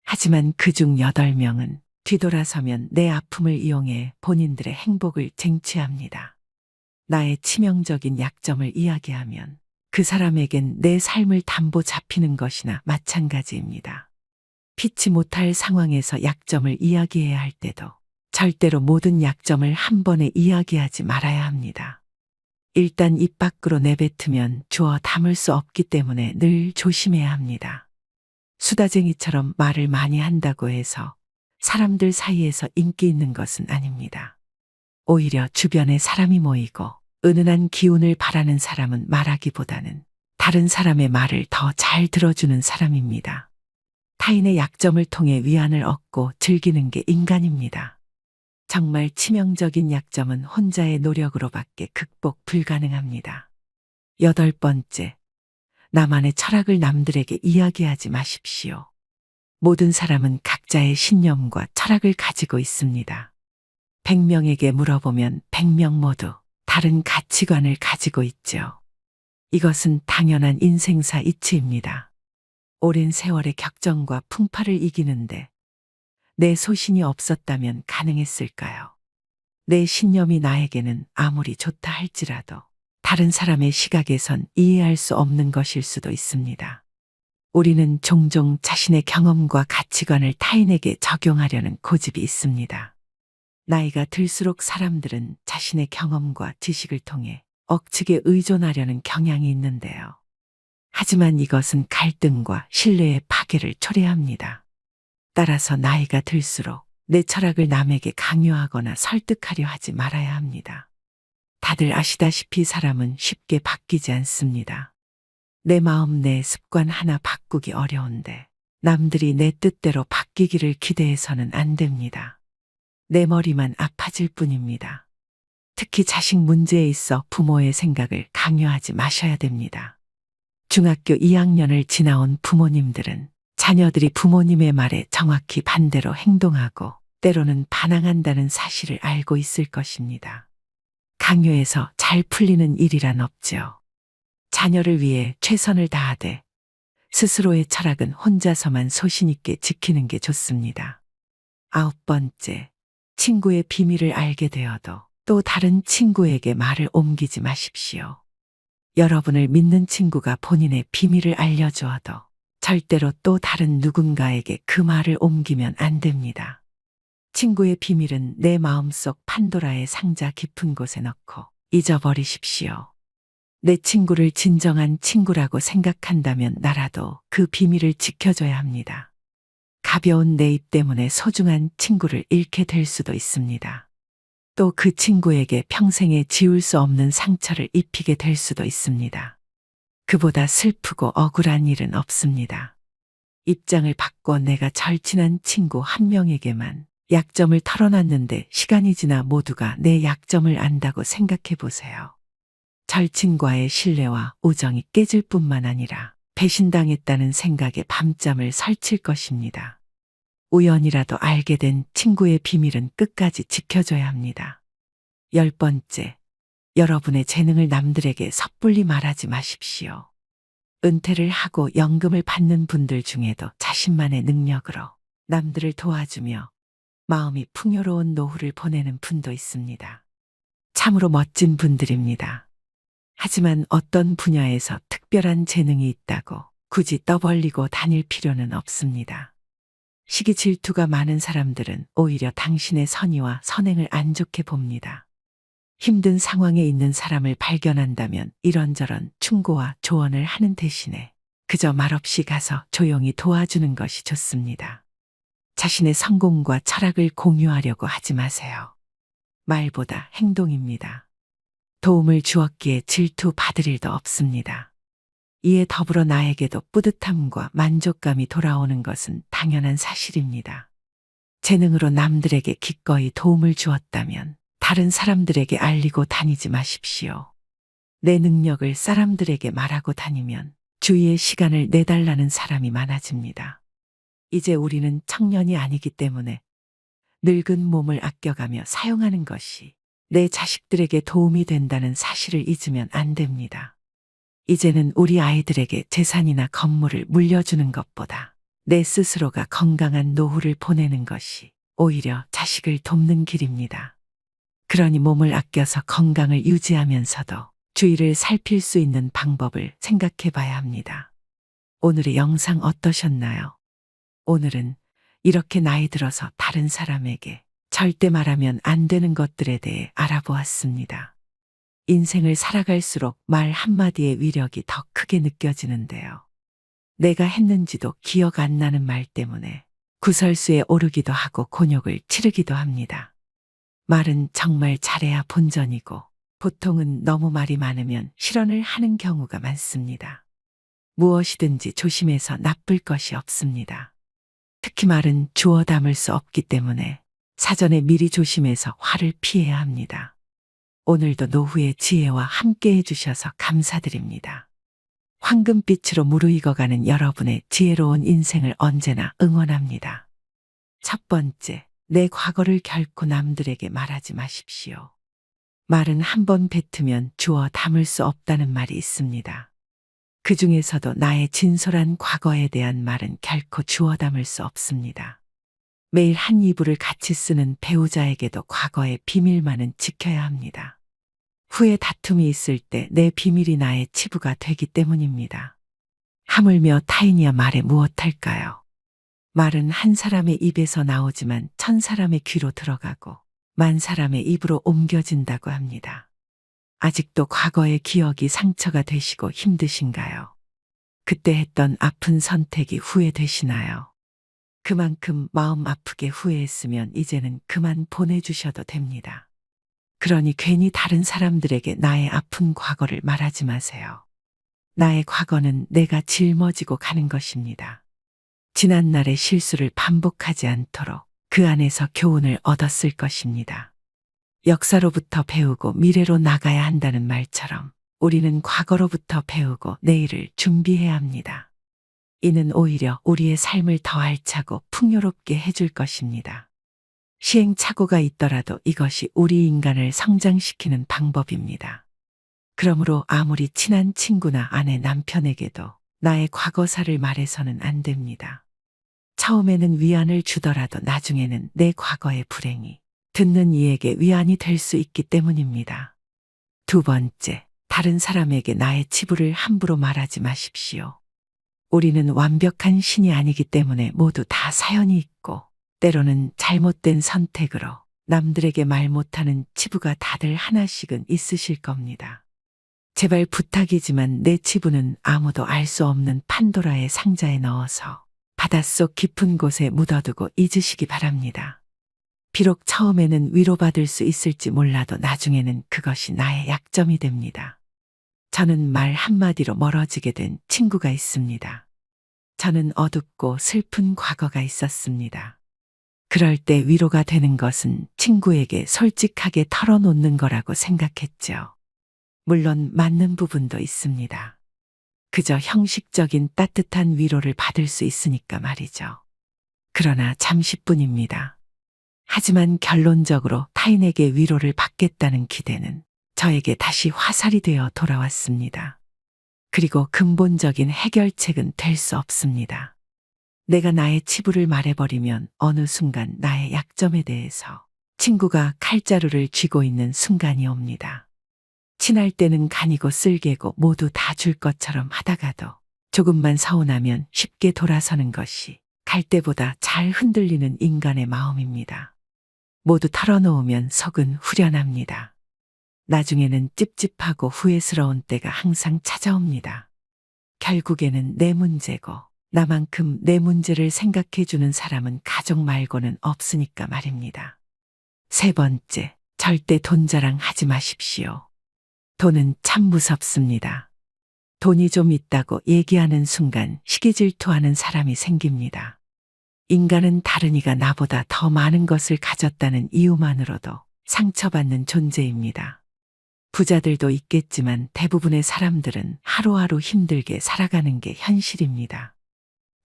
하지만 그중 8명은 뒤돌아서면 내 아픔을 이용해 본인들의 행복을 쟁취합니다. 나의 치명적인 약점을 이야기하면 그 사람에겐 내 삶을 담보 잡히는 것이나 마찬가지입니다. 피치 못할 상황에서 약점을 이야기해야 할 때도 절대로 모든 약점을 한 번에 이야기하지 말아야 합니다. 일단 입 밖으로 내뱉으면 주워 담을 수 없기 때문에 늘 조심해야 합니다. 수다쟁이처럼 말을 많이 한다고 해서 사람들 사이에서 인기 있는 것은 아닙니다. 오히려 주변에 사람이 모이고 은은한 기운을 바라는 사람은 말하기보다는 다른 사람의 말을 더 잘 들어주는 사람입니다. 타인의 약점을 통해 위안을 얻고 즐기는 게 인간입니다. 정말 치명적인 약점은 혼자의 노력으로밖에 극복 불가능합니다. 8번째, 나만의 철학을 남들에게 이야기하지 마십시오. 모든 사람은 각자의 신념과 철학을 가지고 있습니다. 100명에게 물어보면 100명 모두 다른 가치관을 가지고 있죠. 이것은 당연한 인생사 이치입니다. 오랜 세월의 격정과 풍파를 이기는데 내 소신이 없었다면 가능했을까요? 내 신념이 나에게는 아무리 좋다 할지라도 다른 사람의 시각에선 이해할 수 없는 것일 수도 있습니다. 우리는 종종 자신의 경험과 가치관을 타인에게 적용하려는 고집이 있습니다. 나이가 들수록 사람들은 자신의 경험과 지식을 통해 억측에 의존하려는 경향이 있는데요. 하지만 이것은 갈등과 신뢰의 파괴를 초래합니다. 따라서 나이가 들수록 내 철학을 남에게 강요하거나 설득하려 하지 말아야 합니다. 다들 아시다시피 사람은 쉽게 바뀌지 않습니다. 내 마음, 내 습관 하나 바꾸기 어려운데 남들이 내 뜻대로 바뀌기를 기대해서는 안 됩니다. 내 머리만 아파질 뿐입니다. 특히 자식 문제에 있어 부모의 생각을 강요하지 마셔야 됩니다. 중학교 2학년을 지나온 부모님들은 자녀들이 부모님의 말에 정확히 반대로 행동하고 때로는 반항한다는 사실을 알고 있을 것입니다. 강요해서 잘 풀리는 일이란 없죠. 자녀를 위해 최선을 다하되 스스로의 철학은 혼자서만 소신 있게 지키는 게 좋습니다. 9번째, 친구의 비밀을 알게 되어도 또 다른 친구에게 말을 옮기지 마십시오. 여러분을 믿는 친구가 본인의 비밀을 알려주어도 절대로 또 다른 누군가에게 그 말을 옮기면 안 됩니다. 친구의 비밀은 내 마음속 판도라의 상자 깊은 곳에 넣고 잊어버리십시오. 내 친구를 진정한 친구라고 생각한다면 나라도 그 비밀을 지켜줘야 합니다. 가벼운 내 입 때문에 소중한 친구를 잃게 될 수도 있습니다. 또 그 친구에게 평생에 지울 수 없는 상처를 입히게 될 수도 있습니다. 그보다 슬프고 억울한 일은 없습니다. 입장을 바꿔 내가 절친한 친구 한 명에게만 약점을 털어놨는데 시간이 지나 모두가 내 약점을 안다고 생각해 보세요. 절친과의 신뢰와 우정이 깨질 뿐만 아니라 배신당했다는 생각에 밤잠을 설칠 것입니다. 우연이라도 알게 된 친구의 비밀은 끝까지 지켜줘야 합니다. 10번째, 여러분의 재능을 남들에게 섣불리 말하지 마십시오. 은퇴를 하고 연금을 받는 분들 중에도 자신만의 능력으로 남들을 도와주며 마음이 풍요로운 노후를 보내는 분도 있습니다. 참으로 멋진 분들입니다. 하지만 어떤 분야에서 특별한 재능이 있다고 굳이 떠벌리고 다닐 필요는 없습니다. 시기 질투가 많은 사람들은 오히려 당신의 선의와 선행을 안 좋게 봅니다. 힘든 상황에 있는 사람을 발견한다면 이런저런 충고와 조언을 하는 대신에 그저 말없이 가서 조용히 도와주는 것이 좋습니다. 자신의 성공과 철학을 공유하려고 하지 마세요. 말보다 행동입니다. 도움을 주었기에 질투 받을 일도 없습니다. 이에 더불어 나에게도 뿌듯함과 만족감이 돌아오는 것은 당연한 사실입니다. 재능으로 남들에게 기꺼이 도움을 주었다면 다른 사람들에게 알리고 다니지 마십시오. 내 능력을 사람들에게 말하고 다니면 주위에 시간을 내달라는 사람이 많아집니다. 이제 우리는 청년이 아니기 때문에 늙은 몸을 아껴가며 사용하는 것이 내 자식들에게 도움이 된다는 사실을 잊으면 안 됩니다. 이제는 우리 아이들에게 재산이나 건물을 물려주는 것보다 내 스스로가 건강한 노후를 보내는 것이 오히려 자식을 돕는 길입니다. 그러니 몸을 아껴서 건강을 유지하면서도 주위를 살필 수 있는 방법을 생각해 봐야 합니다. 오늘의 영상 어떠셨나요? 오늘은 이렇게 나이 들어서 다른 사람에게 절대 말하면 안 되는 것들에 대해 알아보았습니다. 인생을 살아갈수록 말 한마디의 위력이 더 크게 느껴지는데요. 내가 했는지도 기억 안 나는 말 때문에 구설수에 오르기도 하고 곤욕을 치르기도 합니다. 말은 정말 잘해야 본전이고 보통은 너무 말이 많으면 실언을 하는 경우가 많습니다. 무엇이든지 조심해서 나쁠 것이 없습니다. 특히 말은 주워 담을 수 없기 때문에 사전에 미리 조심해서 화를 피해야 합니다. 오늘도 노후의 지혜와 함께 해주셔서 감사드립니다. 황금빛으로 무르익어가는 여러분의 지혜로운 인생을 언제나 응원합니다. 첫 번째, 내 과거를 결코 남들에게 말하지 마십시오. 말은 한 번 뱉으면 주워 담을 수 없다는 말이 있습니다. 그 중에서도 나의 진솔한 과거에 대한 말은 결코 주워 담을 수 없습니다. 매일 한 이불을 같이 쓰는 배우자에게도 과거의 비밀만은 지켜야 합니다. 후에 다툼이 있을 때 내 비밀이 나의 치부가 되기 때문입니다. 하물며 타인이야 말에 무엇할까요? 말은 한 사람의 입에서 나오지만 1000사람의 귀로 들어가고 10,000사람의 입으로 옮겨진다고 합니다. 아직도 과거의 기억이 상처가 되시고 힘드신가요? 그때 했던 아픈 선택이 후회되시나요? 그만큼 마음 아프게 후회했으면 이제는 그만 보내주셔도 됩니다. 그러니 괜히 다른 사람들에게 나의 아픈 과거를 말하지 마세요. 나의 과거는 내가 짊어지고 가는 것입니다. 지난날의 실수를 반복하지 않도록 그 안에서 교훈을 얻었을 것입니다. 역사로부터 배우고 미래로 나가야 한다는 말처럼 우리는 과거로부터 배우고 내일을 준비해야 합니다. 이는 오히려 우리의 삶을 더 알차고 풍요롭게 해줄 것입니다. 시행착오가 있더라도 이것이 우리 인간을 성장시키는 방법입니다. 그러므로 아무리 친한 친구나 아내, 남편에게도 나의 과거사를 말해서는 안 됩니다. 처음에는 위안을 주더라도 나중에는 내 과거의 불행이 듣는 이에게 위안이 될 수 있기 때문입니다. 두 번째, 다른 사람에게 나의 치부를 함부로 말하지 마십시오. 우리는 완벽한 신이 아니기 때문에 모두 다 사연이 있고 때로는 잘못된 선택으로 남들에게 말 못하는 치부가 다들 하나씩은 있으실 겁니다. 제발 부탁이지만 내 치부는 아무도 알 수 없는 판도라의 상자에 넣어서 바닷속 깊은 곳에 묻어두고 잊으시기 바랍니다. 비록 처음에는 위로받을 수 있을지 몰라도 나중에는 그것이 나의 약점이 됩니다. 저는 말 한마디로 멀어지게 된 친구가 있습니다. 저는 어둡고 슬픈 과거가 있었습니다. 그럴 때 위로가 되는 것은 친구에게 솔직하게 털어놓는 거라고 생각했죠. 물론 맞는 부분도 있습니다. 그저 형식적인 따뜻한 위로를 받을 수 있으니까 말이죠. 그러나 잠시뿐입니다. 하지만 결론적으로 타인에게 위로를 받겠다는 기대는 저에게 다시 화살이 되어 돌아왔습니다. 그리고 근본적인 해결책은 될 수 없습니다. 내가 나의 치부를 말해버리면 어느 순간 나의 약점에 대해서 친구가 칼자루를 쥐고 있는 순간이 옵니다. 친할 때는 간이고 쓸개고 모두 다 줄 것처럼 하다가도 조금만 서운하면 쉽게 돌아서는 것이 갈 때보다 잘 흔들리는 인간의 마음입니다. 모두 털어놓으면 속은 후련합니다. 나중에는 찝찝하고 후회스러운 때가 항상 찾아옵니다. 결국에는 내 문제고 나만큼 내 문제를 생각해주는 사람은 가족 말고는 없으니까 말입니다. 세 번째, 절대 돈 자랑하지 마십시오. 돈은 참 무섭습니다. 돈이 좀 있다고 얘기하는 순간 시기질투하는 사람이 생깁니다. 인간은 다른 이가 나보다 더 많은 것을 가졌다는 이유만으로도 상처받는 존재입니다. 부자들도 있겠지만 대부분의 사람들은 하루하루 힘들게 살아가는 게 현실입니다.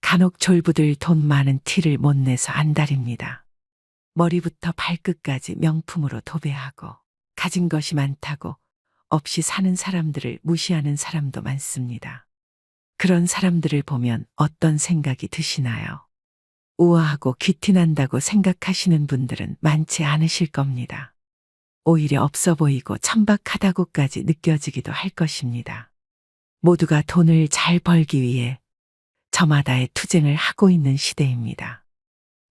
간혹 졸부들 돈 많은 티를 못 내서 안달입니다. 머리부터 발끝까지 명품으로 도배하고 가진 것이 많다고 없이 사는 사람들을 무시하는 사람도 많습니다. 그런 사람들을 보면 어떤 생각이 드시나요? 우아하고 귀티난다고 생각하시는 분들은 많지 않으실 겁니다. 오히려 없어 보이고 천박하다고까지 느껴지기도 할 것입니다. 모두가 돈을 잘 벌기 위해 저마다의 투쟁을 하고 있는 시대입니다.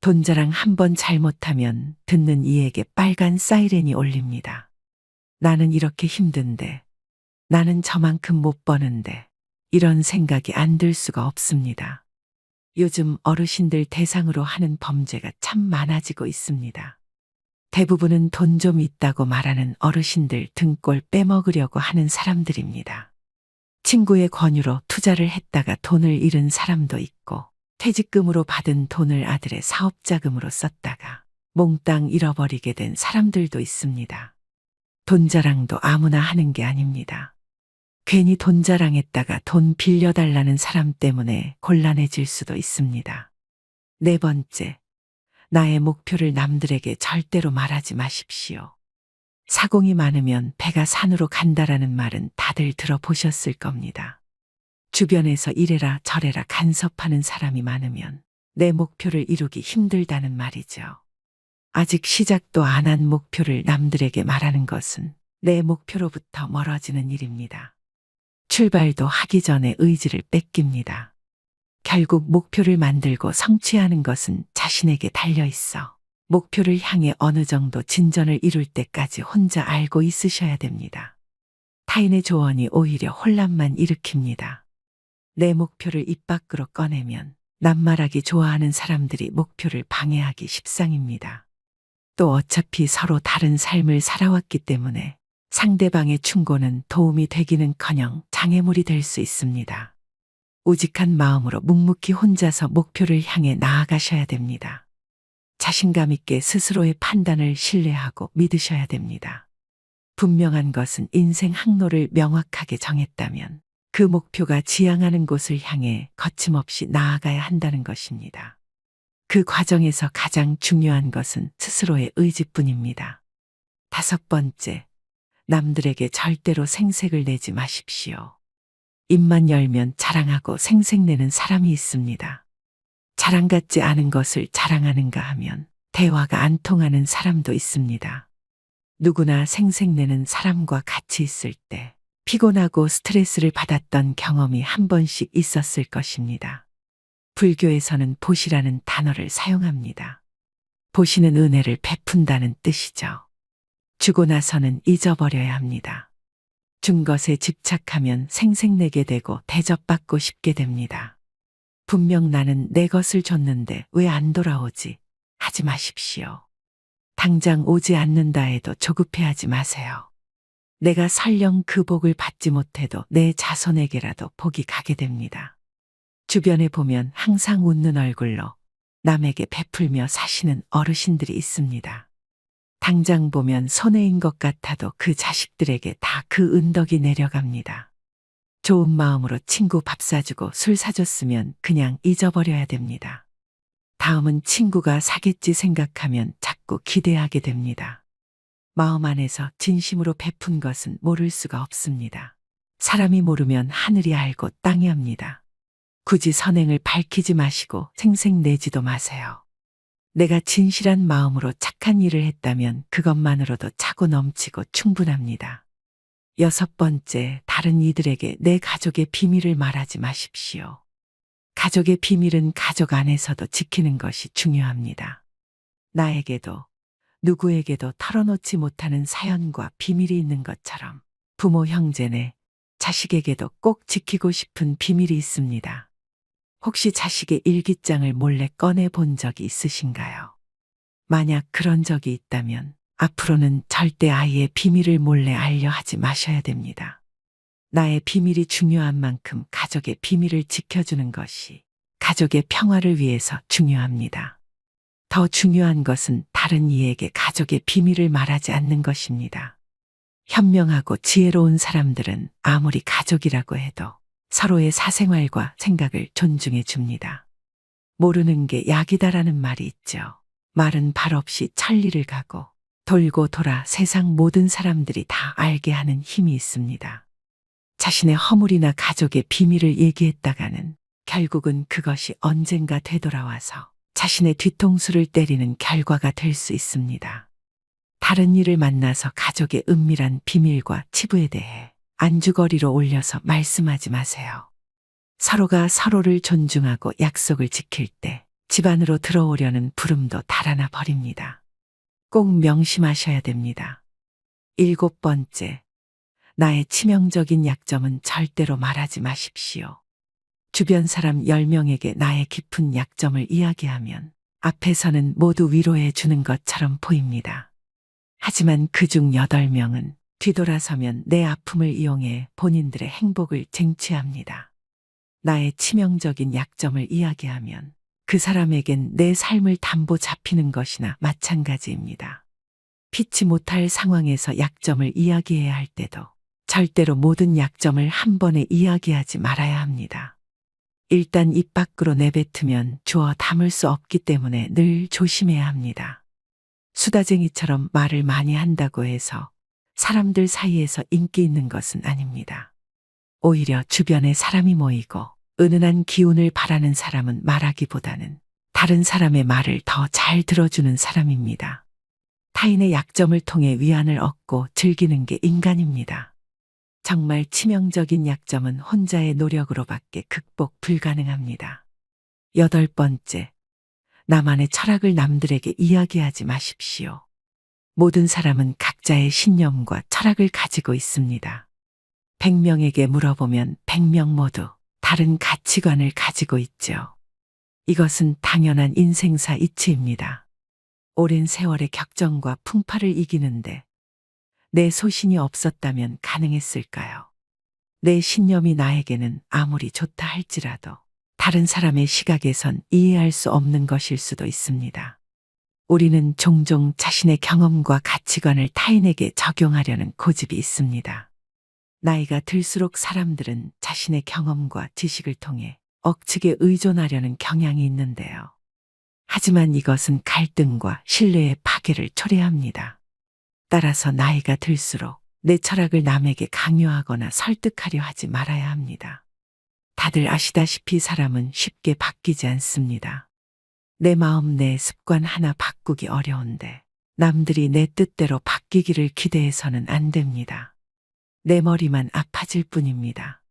돈 자랑 한 번 잘못하면 듣는 이에게 빨간 사이렌이 울립니다. 나는 이렇게 힘든데, 나는 저만큼 못 버는데, 이런 생각이 안 들 수가 없습니다. 요즘 어르신들 대상으로 하는 범죄가 참 많아지고 있습니다. 대부분은 돈 좀 있다고 말하는 어르신들 등골 빼먹으려고 하는 사람들입니다. 친구의 권유로 투자를 했다가 돈을 잃은 사람도 있고, 퇴직금으로 받은 돈을 아들의 사업자금으로 썼다가 몽땅 잃어버리게 된 사람들도 있습니다. 돈 자랑도 아무나 하는 게 아닙니다. 괜히 돈 자랑했다가 돈 빌려달라는 사람 때문에 곤란해질 수도 있습니다. 네 번째, 나의 목표를 남들에게 절대로 말하지 마십시오. 사공이 많으면 배가 산으로 간다라는 말은 다들 들어보셨을 겁니다. 주변에서 이래라 저래라 간섭하는 사람이 많으면 내 목표를 이루기 힘들다는 말이죠. 아직 시작도 안 한 목표를 남들에게 말하는 것은 내 목표로부터 멀어지는 일입니다. 출발도 하기 전에 의지를 뺏깁니다. 결국 목표를 만들고 성취하는 것은 자신에게 달려 있어 목표를 향해 어느 정도 진전을 이룰 때까지 혼자 알고 있으셔야 됩니다. 타인의 조언이 오히려 혼란만 일으킵니다. 내 목표를 입 밖으로 꺼내면 낱말하기 좋아하는 사람들이 목표를 방해하기 십상입니다. 또 어차피 서로 다른 삶을 살아왔기 때문에 상대방의 충고는 도움이 되기는커녕 장애물이 될 수 있습니다. 우직한 마음으로 묵묵히 혼자서 목표를 향해 나아가셔야 됩니다. 자신감 있게 스스로의 판단을 신뢰하고 믿으셔야 됩니다. 분명한 것은 인생 항로를 명확하게 정했다면 그 목표가 지향하는 곳을 향해 거침없이 나아가야 한다는 것입니다. 그 과정에서 가장 중요한 것은 스스로의 의지뿐입니다. 다섯 번째, 남들에게 절대로 생색을 내지 마십시오. 입만 열면 자랑하고 생색내는 사람이 있습니다. 자랑 같지 않은 것을 자랑하는가 하면 대화가 안 통하는 사람도 있습니다. 누구나 생색내는 사람과 같이 있을 때 피곤하고 스트레스를 받았던 경험이 한 번씩 있었을 것입니다. 불교에서는 보시라는 단어를 사용합니다. 보시는 은혜를 베푼다는 뜻이죠. 주고 나서는 잊어버려야 합니다. 준 것에 집착하면 생색내게 되고 대접받고 싶게 됩니다. 분명 나는 내 것을 줬는데 왜 안 돌아오지? 하지 마십시오. 당장 오지 않는다 해도 조급해하지 마세요. 내가 설령 그 복을 받지 못해도 내 자손에게라도 복이 가게 됩니다. 주변에 보면 항상 웃는 얼굴로 남에게 베풀며 사시는 어르신들이 있습니다. 당장 보면 손해인 것 같아도 그 자식들에게 다 그 은덕이 내려갑니다. 좋은 마음으로 친구 밥 사주고 술 사줬으면 그냥 잊어버려야 됩니다. 다음은 친구가 사겠지 생각하면 자꾸 기대하게 됩니다. 마음 안에서 진심으로 베푼 것은 모를 수가 없습니다. 사람이 모르면 하늘이 알고 땅이 압니다. 굳이 선행을 밝히지 마시고 생색내지도 마세요. 내가 진실한 마음으로 착한 일을 했다면 그것만으로도 차고 넘치고 충분합니다. 여섯 번째, 다른 이들에게 내 가족의 비밀을 말하지 마십시오. 가족의 비밀은 가족 안에서도 지키는 것이 중요합니다. 나에게도 누구에게도 털어놓지 못하는 사연과 비밀이 있는 것처럼 부모 형제네, 자식에게도 꼭 지키고 싶은 비밀이 있습니다. 혹시 자식의 일기장을 몰래 꺼내 본 적이 있으신가요? 만약 그런 적이 있다면 앞으로는 절대 아이의 비밀을 몰래 알려 하지 마셔야 됩니다. 나의 비밀이 중요한 만큼 가족의 비밀을 지켜주는 것이 가족의 평화를 위해서 중요합니다. 더 중요한 것은 다른 이에게 가족의 비밀을 말하지 않는 것입니다. 현명하고 지혜로운 사람들은 아무리 가족이라고 해도 서로의 사생활과 생각을 존중해 줍니다. 모르는 게 약이다라는 말이 있죠. 말은 발 없이 천리를 가고 돌고 돌아 세상 모든 사람들이 다 알게 하는 힘이 있습니다. 자신의 허물이나 가족의 비밀을 얘기했다가는 결국은 그것이 언젠가 되돌아와서 자신의 뒤통수를 때리는 결과가 될 수 있습니다. 다른 이를 만나서 가족의 은밀한 비밀과 치부에 대해 안주거리로 올려서 말씀하지 마세요. 서로가 서로를 존중하고 약속을 지킬 때 집안으로 들어오려는 부름도 달아나 버립니다. 꼭 명심하셔야 됩니다. 7번째, 나의 치명적인 약점은 절대로 말하지 마십시오. 주변 사람 10명에게 나의 깊은 약점을 이야기하면 앞에서는 모두 위로해 주는 것처럼 보입니다. 하지만 그중 8명은 뒤돌아서면 내 아픔을 이용해 본인들의 행복을 쟁취합니다. 나의 치명적인 약점을 이야기하면 그 사람에겐 내 삶을 담보 잡히는 것이나 마찬가지입니다. 피치 못할 상황에서 약점을 이야기해야 할 때도 절대로 모든 약점을 한 번에 이야기하지 말아야 합니다. 일단 입 밖으로 내뱉으면 주워 담을 수 없기 때문에 늘 조심해야 합니다. 수다쟁이처럼 말을 많이 한다고 해서 사람들 사이에서 인기 있는 것은 아닙니다. 오히려 주변에 사람이 모이고 은은한 기운을 바라는 사람은 말하기보다는 다른 사람의 말을 더 잘 들어주는 사람입니다. 타인의 약점을 통해 위안을 얻고 즐기는 게 인간입니다. 정말 치명적인 약점은 혼자의 노력으로밖에 극복 불가능합니다. 8번째, 나만의 철학을 남들에게 이야기하지 마십시오. 모든 사람은 각자의 신념과 철학을 가지고 있습니다. 100명에게 물어보면 100명 모두 다른 가치관을 가지고 있죠. 이것은 당연한 인생사 이치입니다. 오랜 세월의 격정과 풍파를 이기는데 내 소신이 없었다면 가능했을까요? 내 신념이 나에게는 아무리 좋다 할지라도 다른 사람의 시각에선 이해할 수 없는 것일 수도 있습니다. 우리는 종종 자신의 경험과 가치관을 타인에게 적용하려는 고집이 있습니다. 나이가 들수록 사람들은 자신의 경험과 지식을 통해 억측에 의존하려는 경향이 있는데요. 하지만 이것은 갈등과 신뢰의 파괴를 초래합니다. 따라서 나이가 들수록 내 철학을 남에게 강요하거나 설득하려 하지 말아야 합니다. 다들 아시다시피 사람은 쉽게 바뀌지 않습니다. 내 마음, 내 습관 하나 바꾸기 어려운데 남들이 내 뜻대로 바뀌기를 기대해서는 안 됩니다. 내 머리만 아파질 뿐입니다.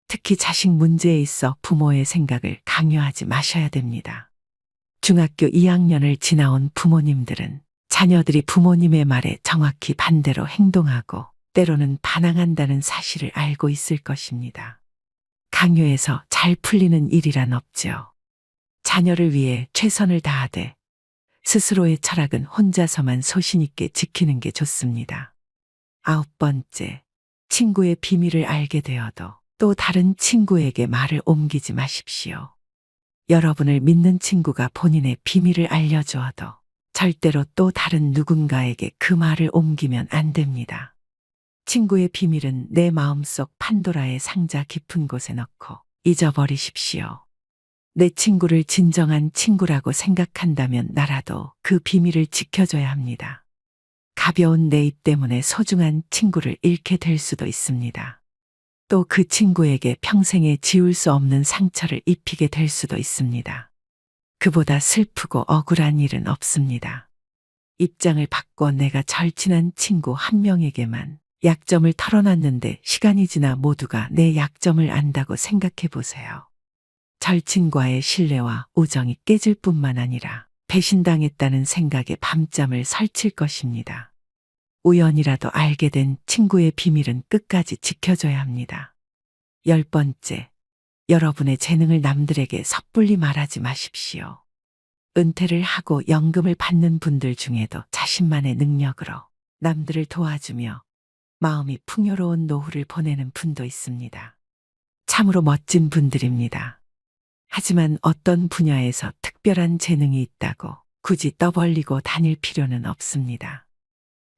특히 자식 문제에 있어 부모의 생각을 강요하지 마셔야 됩니다. 중학교 2학년을 지나온 부모님들은 자녀들이 부모님의 말에 정확히 반대로 행동하고 때로는 반항한다는 사실을 알고 있을 것입니다. 강요해서 잘 풀리는 일이란 없죠. 자녀를 위해 최선을 다하되 스스로의 철학은 혼자서만 소신 있게 지키는 게 좋습니다. 9번째, 친구의 비밀을 알게 되어도 또 다른 친구에게 말을 옮기지 마십시오. 여러분을 믿는 친구가 본인의 비밀을 알려주어도 절대로 또 다른 누군가에게 그 말을 옮기면 안 됩니다. 친구의 비밀은 내 마음속 판도라의 상자 깊은 곳에 넣고 잊어버리십시오. 내 친구를 진정한 친구라고 생각한다면 나라도 그 비밀을 지켜줘야 합니다. 가벼운 내 입 때문에 소중한 친구를 잃게 될 수도 있습니다. 또 그 친구에게 평생에 지울 수 없는 상처를 입히게 될 수도 있습니다. 그보다 슬프고 억울한 일은 없습니다. 입장을 바꿔 내가 절친한 친구 한 명에게만 약점을 털어놨는데 시간이 지나 모두가 내 약점을 안다고 생각해 보세요. 절친과의 신뢰와 우정이 깨질 뿐만 아니라 배신당했다는 생각에 밤잠을 설칠 것입니다. 우연이라도 알게 된 친구의 비밀은 끝까지 지켜줘야 합니다. 10번째, 여러분의 재능을 남들에게 섣불리 말하지 마십시오. 은퇴를 하고 연금을 받는 분들 중에도 자신만의 능력으로 남들을 도와주며 마음이 풍요로운 노후를 보내는 분도 있습니다. 참으로 멋진 분들입니다. 하지만 어떤 분야에서 특별한 재능이 있다고 굳이 떠벌리고 다닐 필요는 없습니다.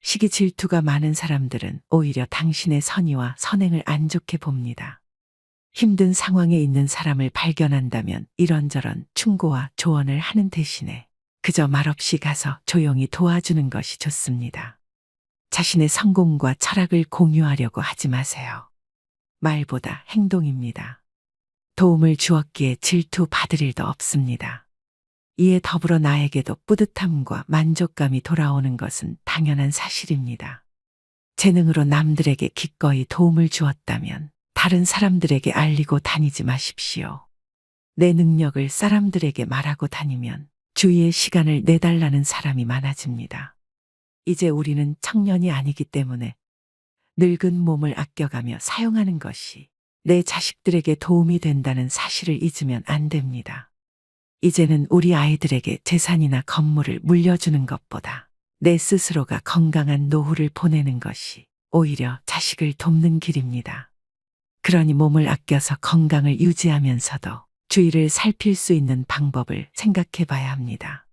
시기 질투가 많은 사람들은 오히려 당신의 선의와 선행을 안 좋게 봅니다. 힘든 상황에 있는 사람을 발견한다면 이런저런 충고와 조언을 하는 대신에 그저 말없이 가서 조용히 도와주는 것이 좋습니다. 자신의 성공과 철학을 공유하려고 하지 마세요. 말보다 행동입니다. 도움을 주었기에 질투 받을 일도 없습니다. 이에 더불어 나에게도 뿌듯함과 만족감이 돌아오는 것은 당연한 사실입니다. 재능으로 남들에게 기꺼이 도움을 주었다면 다른 사람들에게 알리고 다니지 마십시오. 내 능력을 사람들에게 말하고 다니면 주위에 시간을 내달라는 사람이 많아집니다. 이제 우리는 청년이 아니기 때문에 늙은 몸을 아껴가며 사용하는 것이 내 자식들에게 도움이 된다는 사실을 잊으면 안 됩니다. 이제는 우리 아이들에게 재산이나 건물을 물려주는 것보다 내 스스로가 건강한 노후를 보내는 것이 오히려 자식을 돕는 길입니다. 그러니 몸을 아껴서 건강을 유지하면서도 주위를 살필 수 있는 방법을 생각해 봐야 합니다.